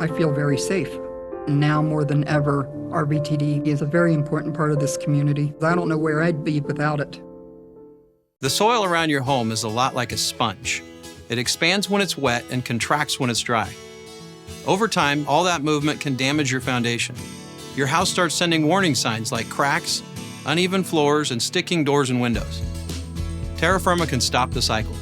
I feel very safe. Now more than ever, RBTD is a very important part of this community. I don't know where I'd be without it. The soil around your home is a lot like a sponge. It expands when it's wet and contracts when it's dry. Over time, all that movement can damage your foundation. Your house starts sending warning signs like cracks, uneven floors, and sticking doors and windows. Terra Firma can stop the cycle.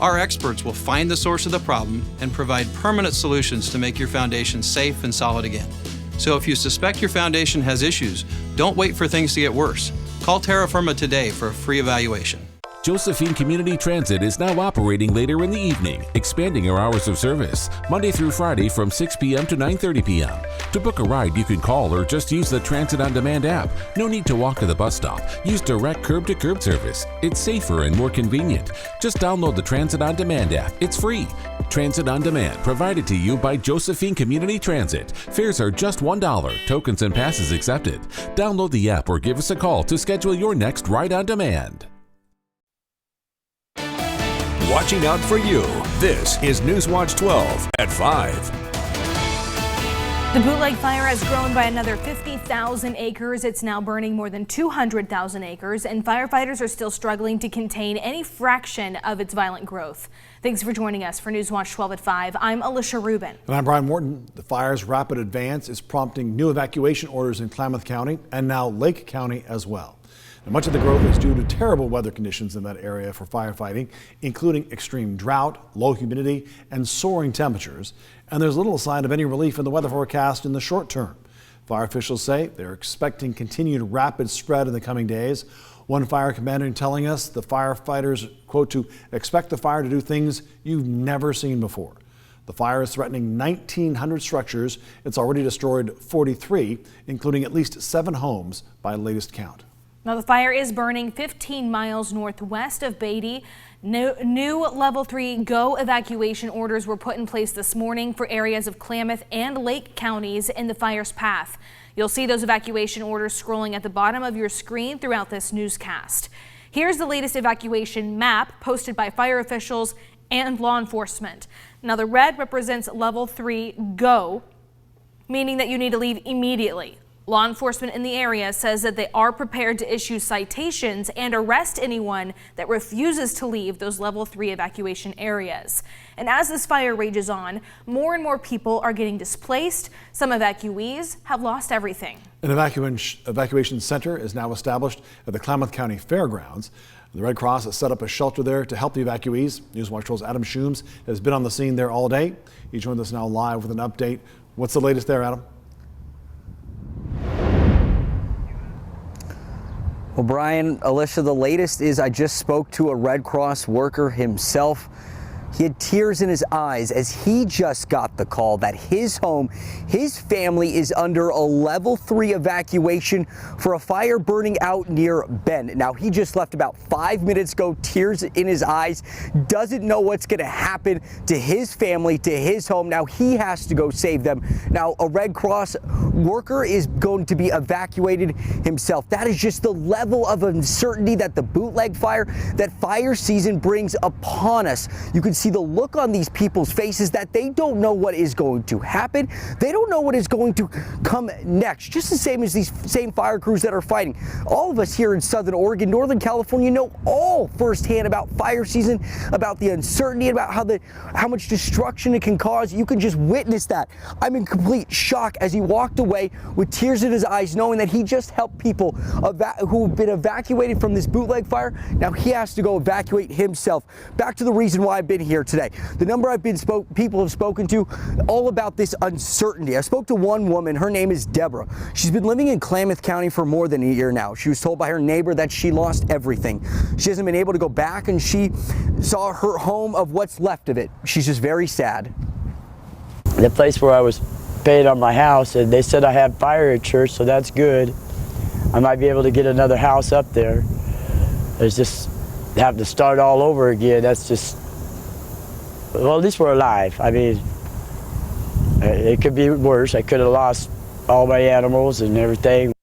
Our experts will find the source of the problem and provide permanent solutions to make your foundation safe and solid again. So if you suspect your foundation has issues, don't wait for things to get worse. Call Terra Firma today for a free evaluation. Josephine Community Transit is now operating later in the evening, expanding our hours of service, Monday through Friday from 6 p.m. to 9:30 p.m. To book a ride, you can call or just use the Transit On Demand app. No need to walk to the bus stop. Use direct curb-to-curb service. It's safer and more convenient. Just download the Transit On Demand app. It's free. Transit On Demand, provided to you by Josephine Community Transit. Fares are just $1. Tokens and passes accepted. Download the app or give us a call to schedule your next ride on demand. Watching out for you. This is Newswatch 12 at 5. The Bootleg Fire has grown by another 50,000 acres. It's now burning more than 200,000 acres, and firefighters are still struggling to contain any fraction of its violent growth. Thanks for joining us for Newswatch 12 at 5. I'm Alicia Rubin. And I'm Brian Morton. The fire's rapid advance is prompting new evacuation orders in Klamath County and now Lake County as well. Now, much of the growth is due to terrible weather conditions in that area for firefighting, including extreme drought, low humidity, and soaring temperatures. And there's little sign of any relief in the weather forecast in the short term. Fire officials say they're expecting continued rapid spread in the coming days. One fire commander telling us the firefighters, quote, to expect the fire to do things you've never seen before. The fire is threatening 1,900 structures. It's already destroyed 43, including at least 7 homes by latest count. Now, the fire is burning 15 miles northwest of Beatty. New level 3 GO evacuation orders were put in place this morning for areas of Klamath and Lake counties in the fire's path. You'll see those evacuation orders scrolling at the bottom of your screen throughout this newscast. Here's the latest evacuation map posted by fire officials and law enforcement. Now, the red represents level 3 GO, meaning that you need to leave immediately. Law enforcement in the area says that they are prepared to issue citations and arrest anyone that refuses to leave those level 3 evacuation areas. And as this fire rages on, more and more people are getting displaced. Some evacuees have lost everything. An evacuation center is now established at the Klamath County Fairgrounds. The Red Cross has set up a shelter there to help the evacuees. Newswatch 12's Adam Schoombs has been on the scene there all day. He joined us now live with an update. What's the latest there, Adam? Well, Brian, Alicia, the latest is I just spoke to a Red Cross worker himself. He had tears in his eyes as he just got the call that his home, his family is under a level 3 evacuation for a fire burning out near Bend. Now, he just left about 5 minutes ago, tears in his eyes, doesn't know what's going to happen to his family, to his home. Now, he has to go save them. Now, a Red Cross worker is going to be evacuated himself. That is just the level of uncertainty that the Bootleg Fire, that fire season brings upon us. You can see the look on these people's faces that they don't know what is going to happen. They don't know what is going to come next. Just the same as these same fire crews that are fighting. All of us here in Southern Oregon, Northern California know all firsthand about fire season, about the uncertainty, about how much destruction it can cause. You can just witness that. I'm in complete shock as he walked away with tears in his eyes, knowing that he just helped people who have been evacuated from this Bootleg Fire. Now he has to go evacuate himself. Back to the reason why I've been here today. The number people have spoken to, all about this uncertainty. I spoke to one woman. Her name is Deborah. She's been living in Klamath County for more than a year now. She was told by her neighbor that she lost everything. She hasn't been able to go back, and she saw her home of what's left of it. She's just very sad. The place where I was paid on my house, and they said I had fire insurance, so that's good. I might be able to get another house up there. It's just have to start all over again. That's just, well, at least we're alive. I mean, it could be worse. I could have lost all my animals and everything.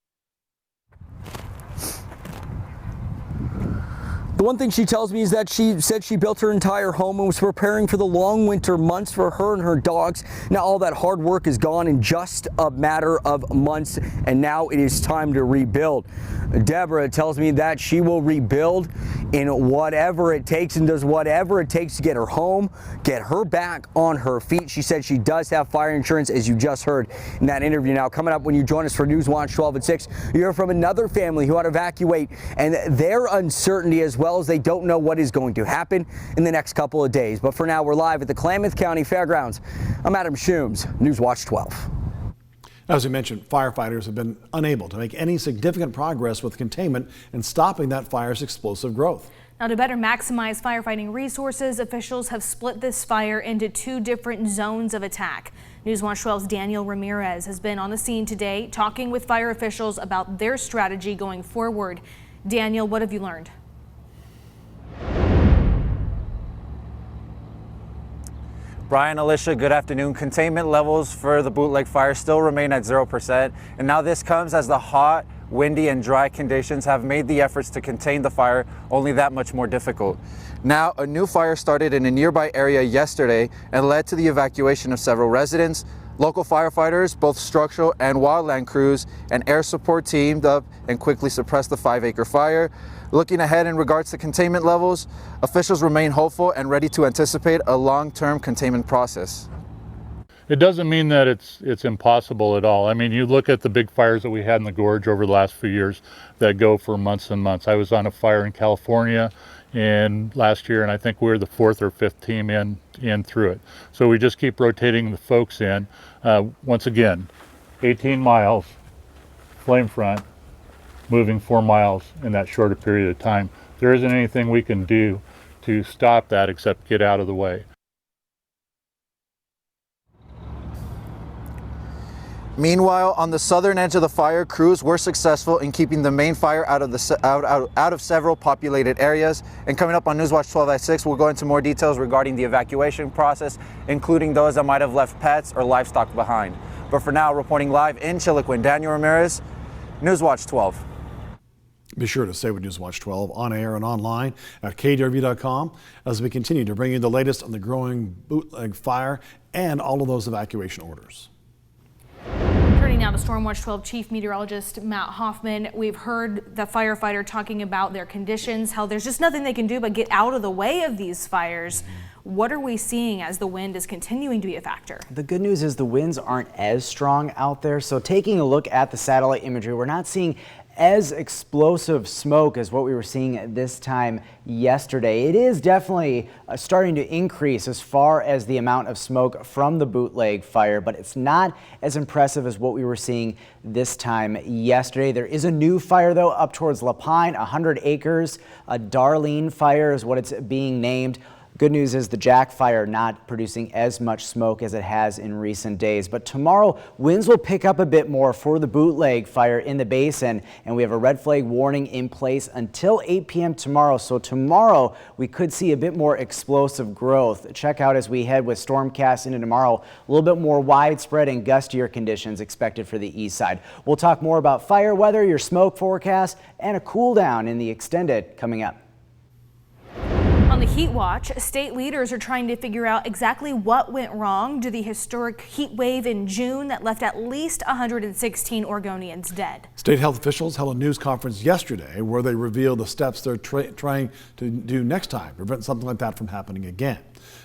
The one thing she tells me is that she said she built her entire home and was preparing for the long winter months for her and her dogs. Now all that hard work is gone in just a matter of months, and now it is time to rebuild. Deborah tells me that she will rebuild in whatever it takes and does whatever it takes to get her home, get her back on her feet. She said she does have fire insurance, as you just heard in that interview. Now, coming up when you join us for News Watch 12 at 6, you hear from another family who had to evacuate and their uncertainty, as well as they don't know what is going to happen in the next couple of days. But for now, we're live at the Klamath County Fairgrounds. I'm Adam Schoombs, News Watch 12. As we mentioned, firefighters have been unable to make any significant progress with containment and stopping that fire's explosive growth. Now, to better maximize firefighting resources, officials have split this fire into 2 different zones of attack. News Watch 12's Daniel Ramirez has been on the scene today talking with fire officials about their strategy going forward. Daniel, what have you learned? Brian, Alicia, good afternoon. Containment levels for the Bootleg Fire still remain at 0%. And now this comes as the hot, windy and dry conditions have made the efforts to contain the fire only that much more difficult. Now, a new fire started in a nearby area yesterday and led to the evacuation of several residents. Local firefighters, both structural and wildland crews, and air support teamed up and quickly suppressed the 5-acre fire. Looking ahead in regards to containment levels, officials remain hopeful and ready to anticipate a long-term containment process. It doesn't mean that it's impossible at all. I mean, you look at the big fires that we had in the gorge over the last few years that go for months and months. I was on a fire in California last year, and I think we were the 4th or 5th team in through it. So we just keep rotating the folks in. Once again, 18 miles, flame front, moving 4 miles in that shorter period of time. There isn't anything we can do to stop that except get out of the way. Meanwhile, on the southern edge of the fire, crews were successful in keeping the main fire out of several populated areas. And coming up on Newswatch 12 at 6, we'll go into more details regarding the evacuation process, including those that might have left pets or livestock behind. But for now, reporting live in Chiloquin, Daniel Ramirez, Newswatch 12. Be sure to stay with Newswatch 12 on air and online at KDRV.com as we continue to bring you the latest on the growing Bootleg Fire and all of those evacuation orders. Turning now to Stormwatch 12 Chief Meteorologist Matt Hoffman. We've heard the firefighter talking about their conditions, how there's just nothing they can do but get out of the way of these fires. What are we seeing as the wind is continuing to be a factor? The good news is the winds aren't as strong out there. So taking a look at the satellite imagery, we're not seeing as explosive smoke as what we were seeing this time yesterday. It is definitely starting to increase as far as the amount of smoke from the Bootleg Fire, but it's not as impressive as what we were seeing this time yesterday. There is a new fire though up towards La Pine, 100 acres. A Darlene fire is what it's being named. Good news is the Jack Fire not producing as much smoke as it has in recent days. But tomorrow, winds will pick up a bit more for the Bootleg Fire in the basin. And we have a red flag warning in place until 8 p.m. tomorrow. So tomorrow, we could see a bit more explosive growth. Check out as we head with Stormcast into tomorrow, a little bit more widespread and gustier conditions expected for the east side. We'll talk more about fire weather, your smoke forecast, and a cool down in the extended coming up. On the heat watch, state leaders are trying to figure out exactly what went wrong to the historic heat wave in June that left at least 116 Oregonians dead. State health officials held a news conference yesterday where they revealed the steps they're trying to do next time to prevent something like that from happening again.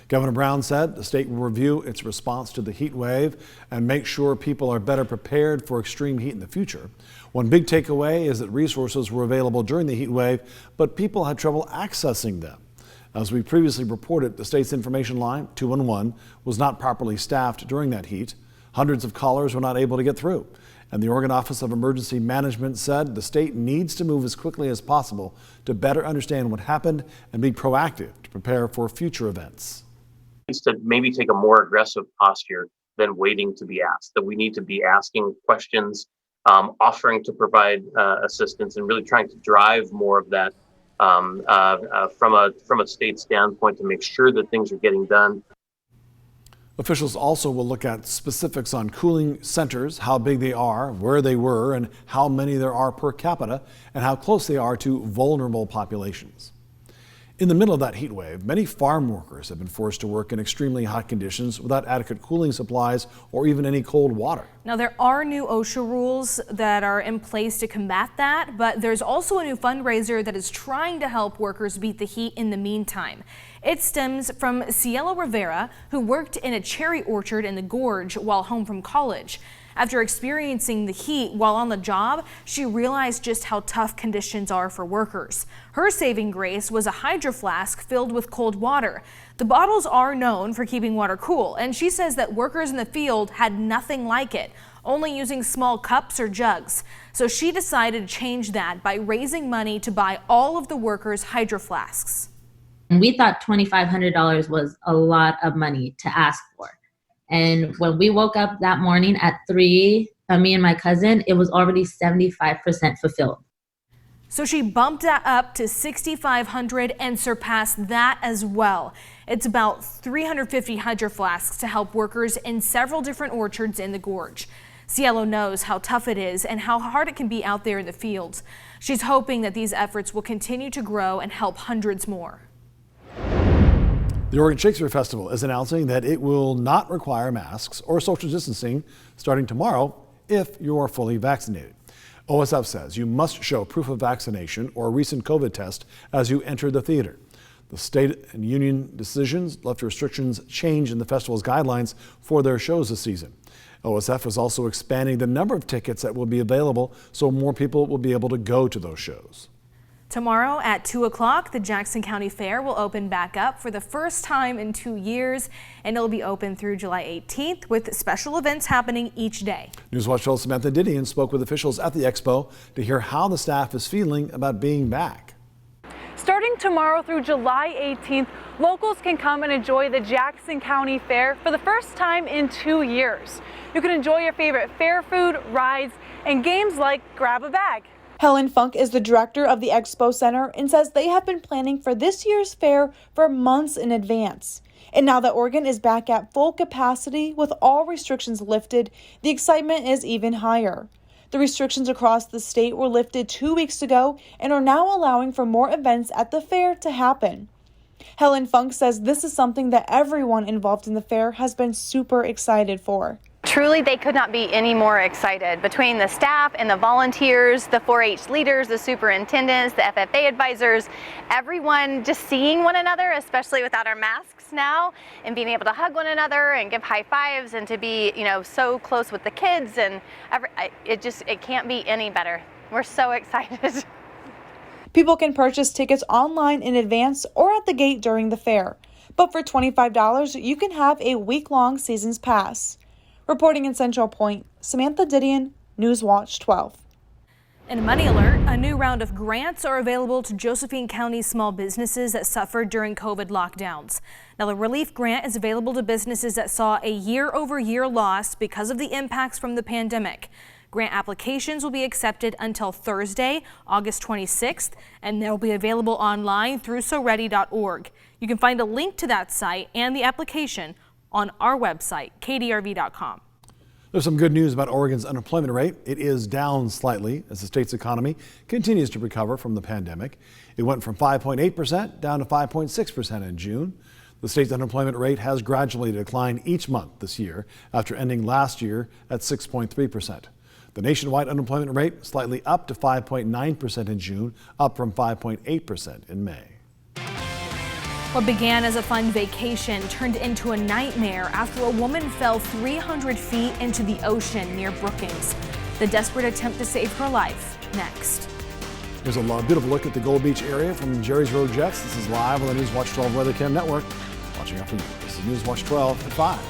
Governor Brown said the state will review its response to the heat wave and make sure people are better prepared for extreme heat in the future. One big takeaway is that resources were available during the heat wave, but people had trouble accessing them. As we previously reported, the state's information line, 211, was not properly staffed during that heat. Hundreds of callers were not able to get through. And the Oregon Office of Emergency Management said the state needs to move as quickly as possible to better understand what happened and be proactive to prepare for future events. Needs to maybe take a more aggressive posture than waiting to be asked, that we need to be asking questions, offering to provide assistance, and really trying to drive more of that from a state standpoint to make sure that things are getting done. Officials also will look at specifics on cooling centers, how big they are, where they were, and how many there are per capita, and how close they are to vulnerable populations. In the middle of that heat wave, many farm workers have been forced to work in extremely hot conditions without adequate cooling supplies or even any cold water. Now, there are new OSHA rules that are in place to combat that, but there's also a new fundraiser that is trying to help workers beat the heat in the meantime. It stems from Cielo Rivera, who worked in a cherry orchard in the Gorge while home from college. After experiencing the heat while on the job, she realized just how tough conditions are for workers. Her saving grace was a hydro flask filled with cold water. The bottles are known for keeping water cool, and she says that workers in the field had nothing like it, only using small cups or jugs. So she decided to change that by raising money to buy all of the workers' hydro flasks. And we thought $2,500 was a lot of money to ask for. And when we woke up that morning at 3, me and my cousin, it was already 75% fulfilled. So she bumped that up to $6,500 and surpassed that as well. It's about 350 hydro flasks to help workers in several different orchards in the Gorge. Cielo knows how tough it is and how hard it can be out there in the fields. She's hoping that these efforts will continue to grow and help hundreds more. The Oregon Shakespeare Festival is announcing that it will not require masks or social distancing starting tomorrow if you're fully vaccinated. OSF says you must show proof of vaccination or a recent COVID test as you enter the theater. The state and union decisions left restrictions change in the festival's guidelines for their shows this season. OSF is also expanding the number of tickets that will be available so more people will be able to go to those shows. Tomorrow at 2 o'clock, the Jackson County Fair will open back up for the first time in 2 years, and it'll be open through July 18th with special events happening each day. Newswatch 12's Samantha Didion spoke with officials at the expo to hear how the staff is feeling about being back. Starting tomorrow through July 18th, locals can come and enjoy the Jackson County Fair for the first time in 2 years. You can enjoy your favorite fair food, rides, and games like Grab a Bag. Helen Funk is the director of the Expo Center and says they have been planning for this year's fair for months in advance. And now that Oregon is back at full capacity with all restrictions lifted, the excitement is even higher. The restrictions across the state were lifted 2 weeks ago and are now allowing for more events at the fair to happen. Helen Funk says this is something that everyone involved in the fair has been super excited for. Truly, they could not be any more excited. Between the staff and the volunteers, the 4-H leaders, the superintendents, the FFA advisors, everyone just seeing one another, especially without our masks now, and being able to hug one another and give high fives and to be, so close with the kids, and it can't be any better. We're so excited. People can purchase tickets online in advance or at the gate during the fair. But for $25, you can have a week-long season's pass. Reporting in Central Point, Samantha Didion, Newswatch 12. In a money alert, a new round of grants are available to Josephine County small businesses that suffered during COVID lockdowns. Now, the relief grant is available to businesses that saw a year-over-year loss because of the impacts from the pandemic. Grant applications will be accepted until Thursday, August 26th, and they'll be available online through soready.org. You can find a link to that site and the application on our website, kdrv.com. There's some good news about Oregon's unemployment rate. It is down slightly as the state's economy continues to recover from the pandemic. It went from 5.8% down to 5.6% in June. The state's unemployment rate has gradually declined each month this year after ending last year at 6.3%. The nationwide unemployment rate slightly up to 5.9% in June, up from 5.8% in May. What began as a fun vacation turned into a nightmare after a woman fell 300 feet into the ocean near Brookings. The desperate attempt to save her life, next. Here's a beautiful look at the Gold Beach area from Jerry's Road Jets. This is live on the Newswatch 12 Weather Cam Network. Watching out for you. This is Newswatch 12 at 5.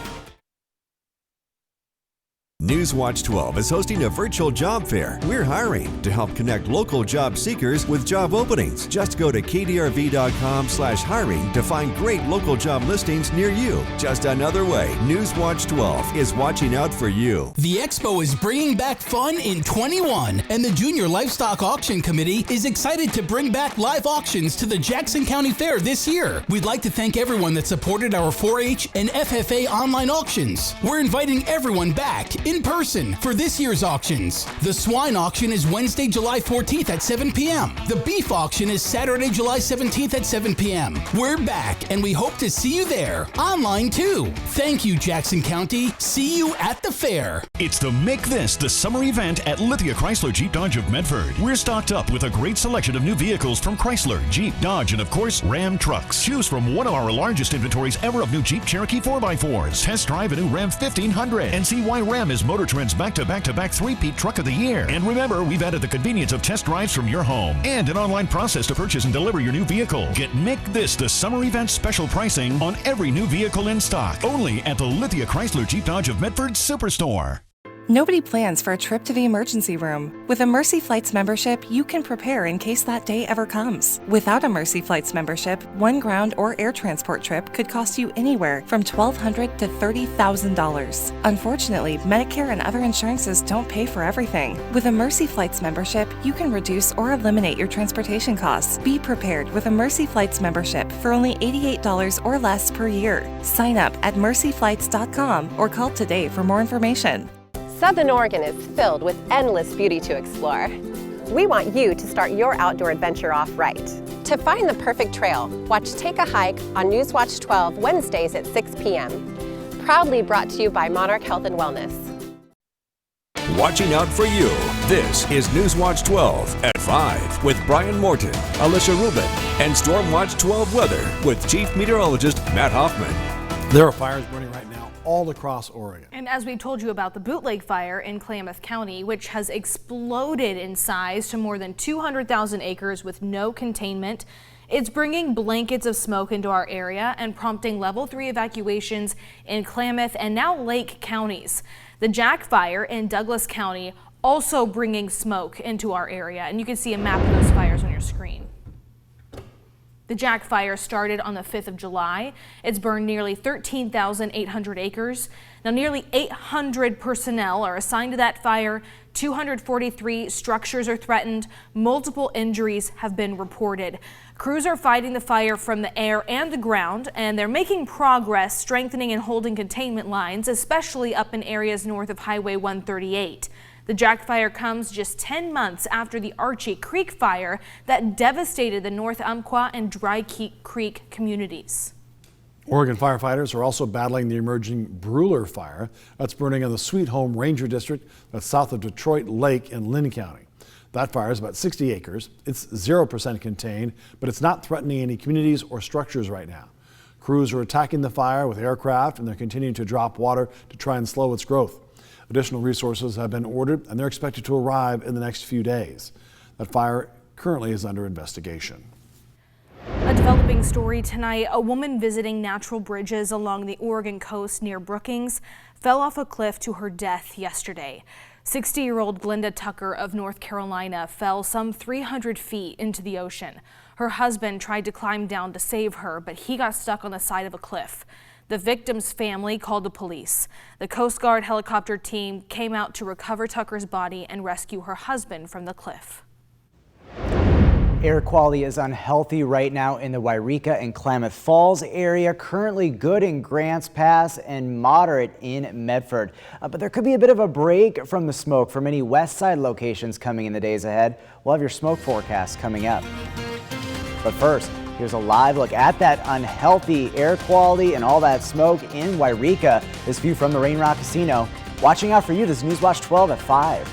Newswatch 12 is hosting a virtual job fair. We're hiring to help connect local job seekers with job openings. Just go to kdrv.com/hiring to find great local job listings near you. Just another way, Newswatch 12 is watching out for you. The Expo is bringing back fun in 21, and the Junior Livestock Auction Committee is excited to bring back live auctions to the Jackson County Fair this year. We'd like to thank everyone that supported our 4-H and FFA online auctions. We're inviting everyone back in in person for this year's auctions. The swine auction is Wednesday, July 14th at 7 p.m. The beef auction is Saturday, July 17th at 7 p.m. We're back, and we hope to see you there. Online, too. Thank you, Jackson County. See you at the fair. It's the Make This the Summer event at Lithia Chrysler Jeep Dodge of Medford. We're stocked up with a great selection of new vehicles from Chrysler, Jeep, Dodge, and of course, Ram trucks. Choose from one of our largest inventories ever of new Jeep Cherokee 4x4s. Test drive a new Ram 1500 and see why Ram is Motor Trend's back-to-back-to-back three-peat truck of the year. And remember, we've added the convenience of test drives from your home and an online process to purchase and deliver your new vehicle. Get Make This the Summer event special pricing on every new vehicle in stock. Only at the Lithia Chrysler Jeep Dodge of Medford Superstore. Nobody plans for a trip to the emergency room. With a Mercy Flights membership, you can prepare in case that day ever comes. Without a Mercy Flights membership, one ground or air transport trip could cost you anywhere from $1,200 to $30,000. Unfortunately, Medicare and other insurances don't pay for everything. With a Mercy Flights membership, you can reduce or eliminate your transportation costs. Be prepared with a Mercy Flights membership for only $88 or less per year. Sign up at mercyflights.com or call today for more information. Southern Oregon is filled with endless beauty to explore. We want you to start your outdoor adventure off right. To find the perfect trail, watch Take a Hike on Newswatch 12 Wednesdays at 6 p.m. Proudly brought to you by Monarch Health and Wellness. Watching out for you. This is Newswatch 12 at 5 with Brian Morton, Alicia Rubin, and Stormwatch 12 weather with Chief Meteorologist Matt Hoffman. There are fires burning right now all across Oregon. And as we told you about the Bootleg Fire in Klamath County, which has exploded in size to more than 200,000 acres with no containment, it's bringing blankets of smoke into our area and prompting level 3 evacuations in Klamath and now Lake counties. The Jack Fire in Douglas County also bringing smoke into our area, and you can see a map of those fires on your screen. The Jack Fire started on the 5th of July. It's burned nearly 13,800 acres. Now, nearly 800 personnel are assigned to that fire. 243 structures are threatened. Multiple injuries have been reported. Crews are fighting the fire from the air and the ground, and they're making progress strengthening and holding containment lines, especially up in areas north of Highway 138. The Jack Fire comes just 10 months after the Archie Creek fire that devastated the North Umpqua and Dry Creek communities. Oregon firefighters are also battling the emerging Brûler fire that's burning in the Sweet Home Ranger District that's south of Detroit Lake in Linn County. That fire is about 60 acres. It's 0% contained, but it's not threatening any communities or structures right now. Crews are attacking the fire with aircraft, and they're continuing to drop water to try and slow its growth. Additional resources have been ordered, and they're expected to arrive in the next few days. That fire currently is under investigation. A developing story tonight. A woman visiting natural bridges along the Oregon coast near Brookings fell off a cliff to her death yesterday. 60-year-old Glenda Tucker of North Carolina fell some 300 feet into the ocean. Her husband tried to climb down to save her, but he got stuck on the side of a cliff. The victim's family called the police. The Coast Guard helicopter team came out to recover Tucker's body and rescue her husband from the cliff. Air quality is unhealthy right now in the Wairika and Klamath Falls area, currently good in Grants Pass and moderate in Medford. But there could be a bit of a break from the smoke for many west side locations coming in the days ahead. We'll have your smoke forecast coming up. But first, here's a live look at that unhealthy air quality and all that smoke in Wairika. This view from the Rain Rock Casino. Watching out for you, this is Newswatch 12 at 5.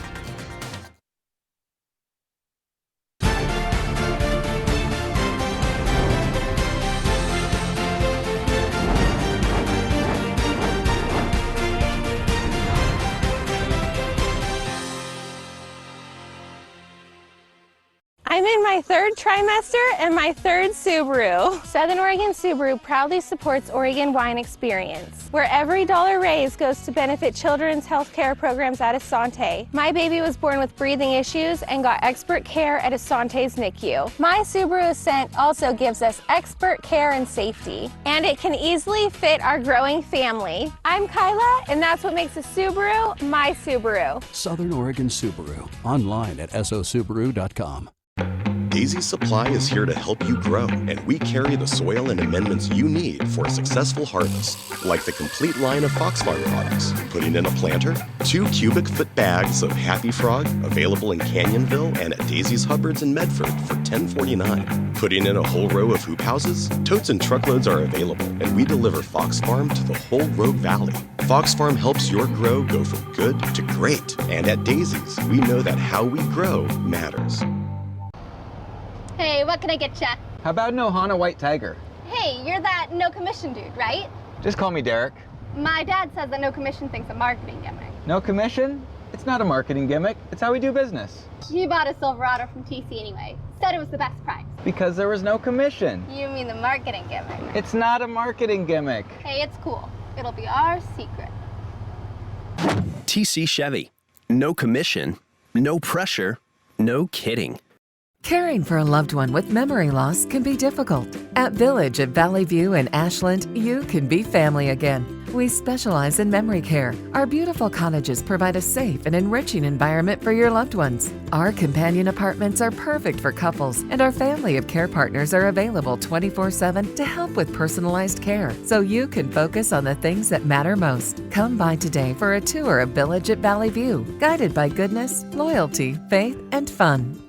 I'm in my third trimester and my third Subaru. Southern Oregon Subaru proudly supports Oregon Wine Experience, where every dollar raised goes to benefit children's health care programs at Asante. My baby was born with breathing issues and got expert care at Asante's NICU. My Subaru Ascent also gives us expert care and safety, and it can easily fit our growing family. I'm Kyla, and that's what makes a Subaru my Subaru. Southern Oregon Subaru, online at sosubaru.com. Daisy's Supply is here to help you grow, and we carry the soil and amendments you need for a successful harvest, like the complete line of Fox Farm products. Putting in a planter, 2 cubic foot bags of Happy Frog, available in Canyonville and at Daisy's Hubbards in Medford for $10.49. Putting in a whole row of hoop houses, totes and truckloads are available, and we deliver Fox Farm to the whole Rogue Valley. Fox Farm helps your grow go from good to great. And at Daisy's, we know that how we grow matters. Hey, what can I get ya? How about an Ohana White Tiger? Hey, you're that no commission dude, right? Just call me Derek. My dad says that no commission thing's a marketing gimmick. No commission? It's not a marketing gimmick. It's how we do business. He bought a Silverado from TC anyway. Said it was the best price. Because there was no commission. You mean the marketing gimmick? It's not a marketing gimmick. Hey, it's cool. It'll be our secret. TC Chevy. No commission, no pressure, no kidding. Caring for a loved one with memory loss can be difficult. At Village at Valley View in Ashland, you can be family again. We specialize in memory care. Our beautiful cottages provide a safe and enriching environment for your loved ones. Our companion apartments are perfect for couples, and our family of care partners are available 24/7 to help with personalized care, so you can focus on the things that matter most. Come by today for a tour of Village at Valley View, guided by goodness, loyalty, faith, and fun.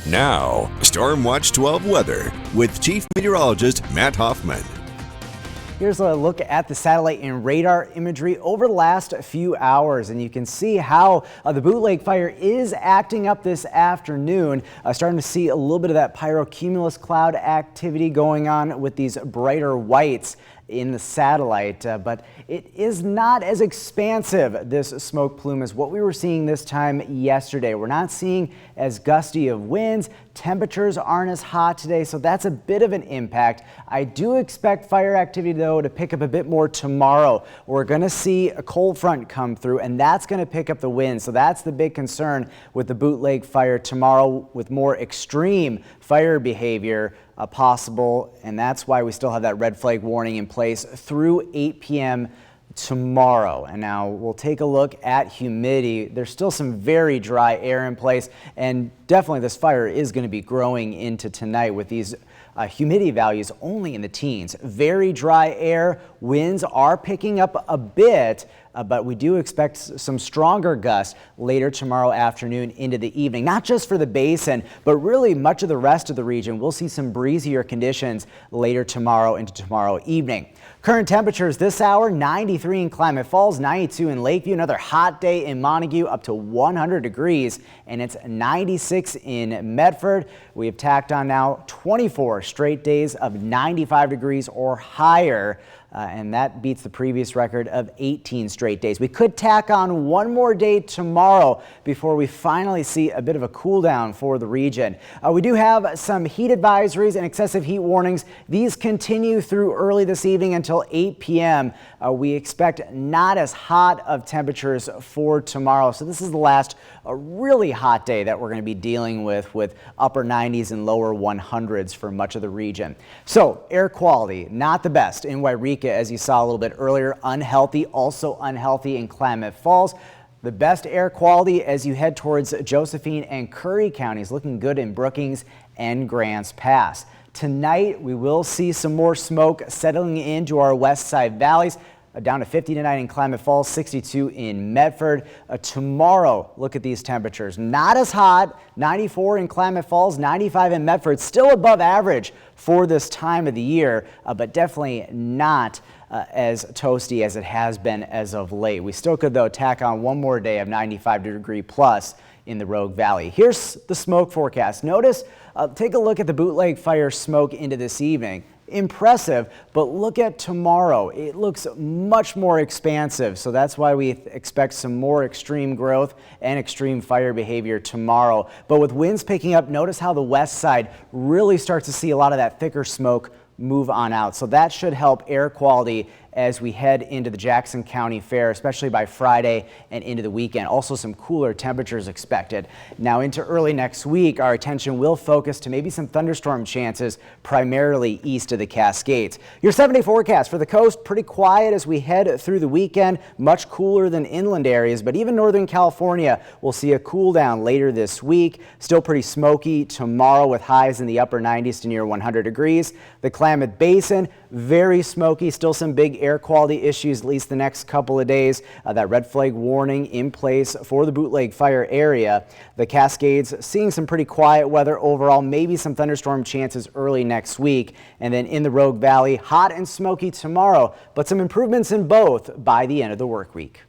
Now, Storm Watch 12 weather with Chief Meteorologist Matt Hoffman. Here's a look at the satellite and radar imagery over the last few hours, and you can see how the Bootleg Fire is acting up this afternoon. Starting to see a little bit of that pyrocumulus cloud activity going on with these brighter whites in the satellite, but it is not as expansive, this smoke plume, as what we were seeing this time yesterday. We're not seeing as gusty of winds. Temperatures aren't as hot today, so that's a bit of an impact. I do expect fire activity, though, to pick up a bit more tomorrow. We're going to see a cold front come through, and that's going to pick up the wind. So that's the big concern with the Bootleg Fire tomorrow, with more extreme fire behavior possible, and that's why we still have that red flag warning in place through 8 p.m. tomorrow. And now we'll take a look at humidity. There's still some very dry air in place, and definitely this fire is going to be growing into tonight with these humidity values only in the teens. Very dry air. Winds are picking up a bit, but we do expect some stronger gusts later tomorrow afternoon into the evening. Not just for the basin, but really much of the rest of the region. We'll see some breezier conditions later tomorrow into tomorrow evening. Current temperatures this hour, 93 in Klamath Falls, 92 in Lakeview. Another hot day in Montague, up to 100 degrees, and it's 96 in Medford. We have tacked on now 24 straight days of 95 degrees or higher. And that beats the previous record of 18 straight days. We could tack on one more day tomorrow before we finally see a bit of a cool down for the region. We do have some heat advisories and excessive heat warnings. These continue through early this evening until 8 p.m. We expect not as hot of temperatures for tomorrow. So this is the last really hot day that we're going to be dealing with upper 90s and lower 100s for much of the region. So air quality, not the best in Wairika, as you saw a little bit earlier. Unhealthy, also unhealthy in Klamath Falls. The best air quality as you head towards Josephine and Curry counties, looking good in Brookings and Grants Pass. Tonight, we will see some more smoke settling into our west side valleys. Down to 50 tonight in Klamath Falls, 62 in Medford. Tomorrow, look at these temperatures. Not as hot, 94 in Klamath Falls, 95 in Medford. Still above average for this time of the year, but definitely not as toasty as it has been as of late. We still could, though, tack on one more day of 95 degree plus in the Rogue Valley. Here's the smoke forecast. Notice, take a look at the Bootleg Fire smoke into this evening. Impressive, but look at tomorrow. It looks much more expansive, so that's why we expect some more extreme growth and extreme fire behavior tomorrow. But with winds picking up, notice how the west side really starts to see a lot of that thicker smoke move on out. So that should help air quality as we head into the Jackson County Fair, especially by Friday and into the weekend. Also some cooler temperatures expected. Now into early next week, our attention will focus to maybe some thunderstorm chances primarily east of the Cascades. Your 7-day forecast for the coast, pretty quiet as we head through the weekend, much cooler than inland areas, but even Northern California will see a cool down later this week. Still pretty smoky tomorrow with highs in the upper 90s to near 100 degrees. The Klamath Basin, very smoky, still some big air quality issues at least the next couple of days. That red flag warning in place for the Bootleg Fire area. The Cascades seeing some pretty quiet weather overall, maybe some thunderstorm chances early next week. And then in the Rogue Valley, hot and smoky tomorrow, but some improvements in both by the end of the work week.